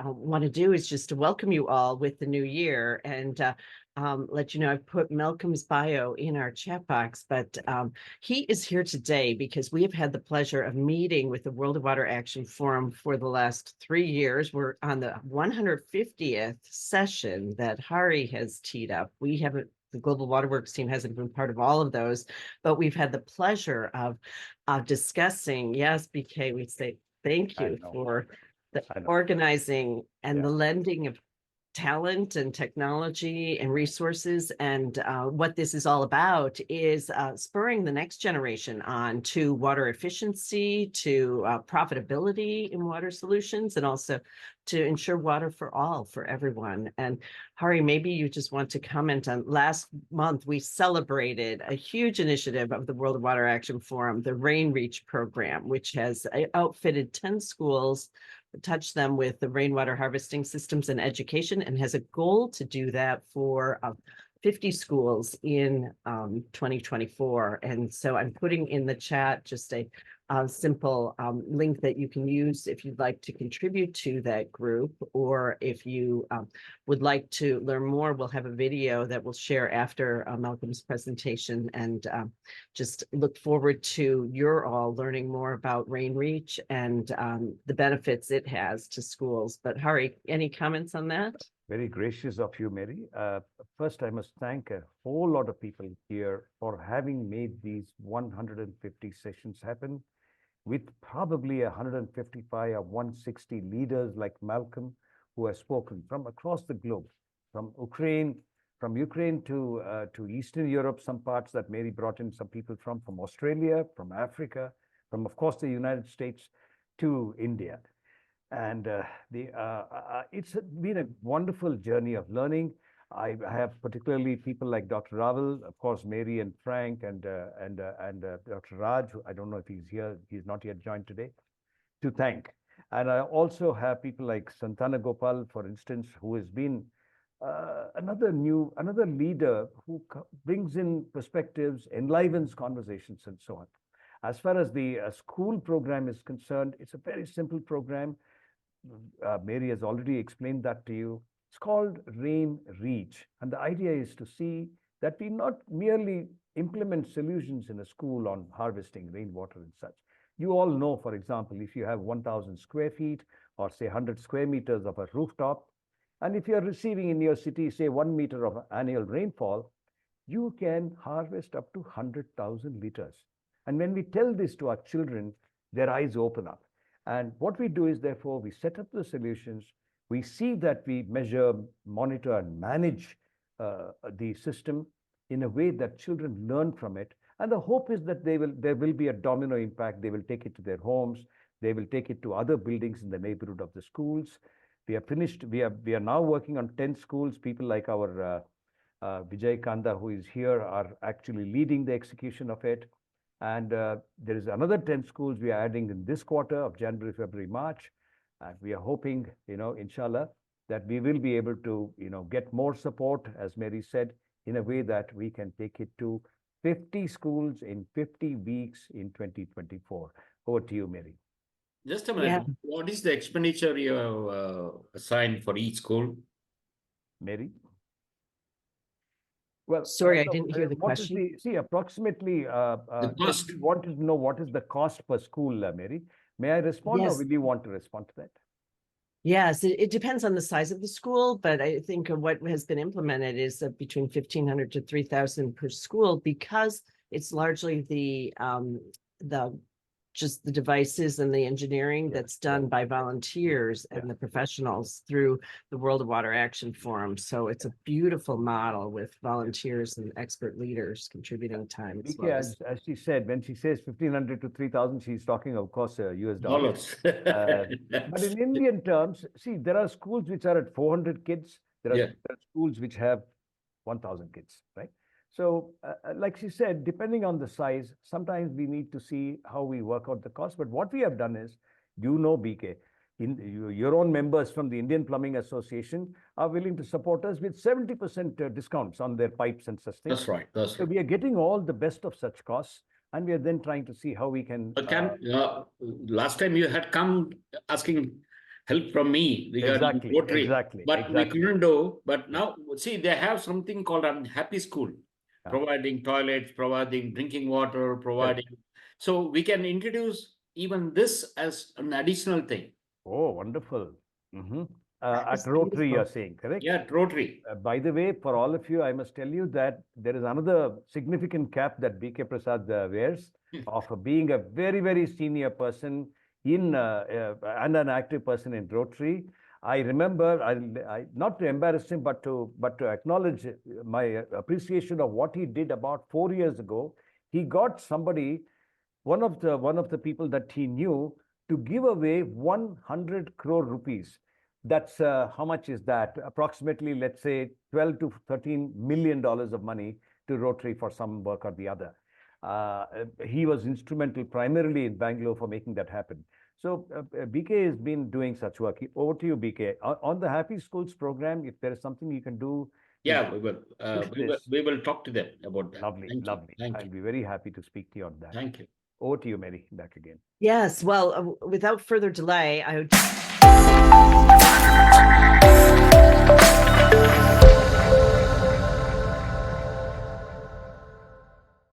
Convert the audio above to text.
want to do is just to welcome you all with the new year and let you know I've put Malcolm's bio in our chat box, but he is here today because we have had the pleasure of meeting with the World of Water Action Forum for the last 3 years. We're on the 150th session that Hari has teed up. We haven't, the Global Waterworks team hasn't been part of all of those, but we've had the pleasure of discussing. Yes, BK, we say thank you for the organizing and the lending of talent and technology and resources. And what this is all about is spurring the next generation on to water efficiency, to profitability in water solutions, and also to ensure water for all, for everyone. And Hari, maybe you just want to comment on last month, we celebrated a huge initiative of the World of Water Action Forum, the RainReach program, which has outfitted 10 schools, touch them with the rainwater harvesting systems and education, and has a goal to do that for 50 schools in 2024. And so I'm putting in the chat just a simple link that you can use if you'd like to contribute to that group, or if you would like to learn more. We'll have a video that we'll share after Malcolm's presentation, and just look forward to your all learning more about RainReach and the benefits it has to schools. But Hari, any comments on that? Very gracious of you, Mary. First, I must thank a whole lot of people here for having made these 150 sessions happen, with probably 155 or 160 leaders like Malcolm who have spoken from across the globe, from Ukraine to Eastern Europe, some parts that Mary brought in some people from Australia, from Africa, from, of course, the United States to India. And it's been a wonderful journey of learning. I have particularly people like Dr. Raval, of course, Mary and Frank, and Dr. Raj, who I don't know if he's here, he's not yet joined today, to thank. And I also have people like Santana Gopal, for instance, who has been another leader who brings in perspectives, enlivens conversations, and so on. As far as the school program is concerned, it's a very simple program. Mary has already explained that to you. It's called RainReach. And the idea is to see that we not merely implement solutions in a school on harvesting rainwater and such. You all know, for example, if you have 1,000 square feet or say 100 square meters of a rooftop, and if you're receiving in your city, say 1 meter of annual rainfall, you can harvest up to 100,000 liters. And when we tell this to our children, their eyes open up. And what we do is, therefore, we set up the solutions. We see that we measure, monitor, and manage the system in a way that children learn from it. And the hope is that there will be a domino impact. They will take it to their homes. They will take it to other buildings in the neighborhood of the schools. We are finished. We are now working on 10 schools. People like our Vijay Kanda, who is here, are actually leading the execution of it. And there is another 10 schools we are adding in this quarter of January, February, March. And we are hoping, inshallah, that we will be able to, get more support, as Mary said, in a way that we can take it to 50 schools in 50 weeks in 2024. Over to you, Mary. Just a minute. Yeah. What is the expenditure you have assigned for each school? Mary? Well, sorry, I didn't hear the question. Approximately, the cost. We wanted to know what is the cost per school, Mary. May I respond, or will you want to respond to that? Yes, it depends on the size of the school, but I think what has been implemented is between 1,500 to 3,000 per school, because it's largely just the devices and the engineering that's done by volunteers and the professionals through the World of Water Action Forum. So it's a beautiful model with volunteers and expert leaders contributing time as well. As she said, when she says 1,500 to 3,000, she's talking, of course, US dollars. But in Indian terms, see, there are schools which are at 400 kids. There are schools which have 1,000 kids, right? So, like she said, depending on the size, sometimes we need to see how we work out the cost. But what we have done is, BK, your own members from the Indian Plumbing Association are willing to support us with 70% discounts on their pipes and such things. That's right. That's right. So we are getting all the best of such costs, and we are then trying to see how we can. Last time you had come asking help from me regarding Exactly, Rotary. exactly, But we exactly. couldn't do. But Yeah. now, see, they have something called a happy school, providing toilets, providing drinking water, providing. So we can introduce even this as an additional thing. Oh, wonderful. Mhm. That At is Rotary, you're beautiful. saying, correct? Yeah, Rotary. By the way, for all of you, I must tell you that there is another significant cap that BK Prasad wears of being a very, very senior person in and an active person in Rotary. I remember, not to embarrass him, but to acknowledge my appreciation of what he did about 4 years ago. He got somebody, one of the people that he knew, to give away 100 crore rupees. That's how much is that? Approximately, let's say, 12 to 13 million dollars of money to Rotary for some work or the other. He was instrumental primarily in Bangalore for making that happen. So BK has been doing such work. Over to you, BK. On the Happy Schools program, if there is something you can do. Yeah, we will. We will talk to them about that. Lovely, Thank lovely. you. Thank I'll you. be very happy to speak to you on that. Thank you. Over to you, Mary, back again. Yes, well, without further delay, I would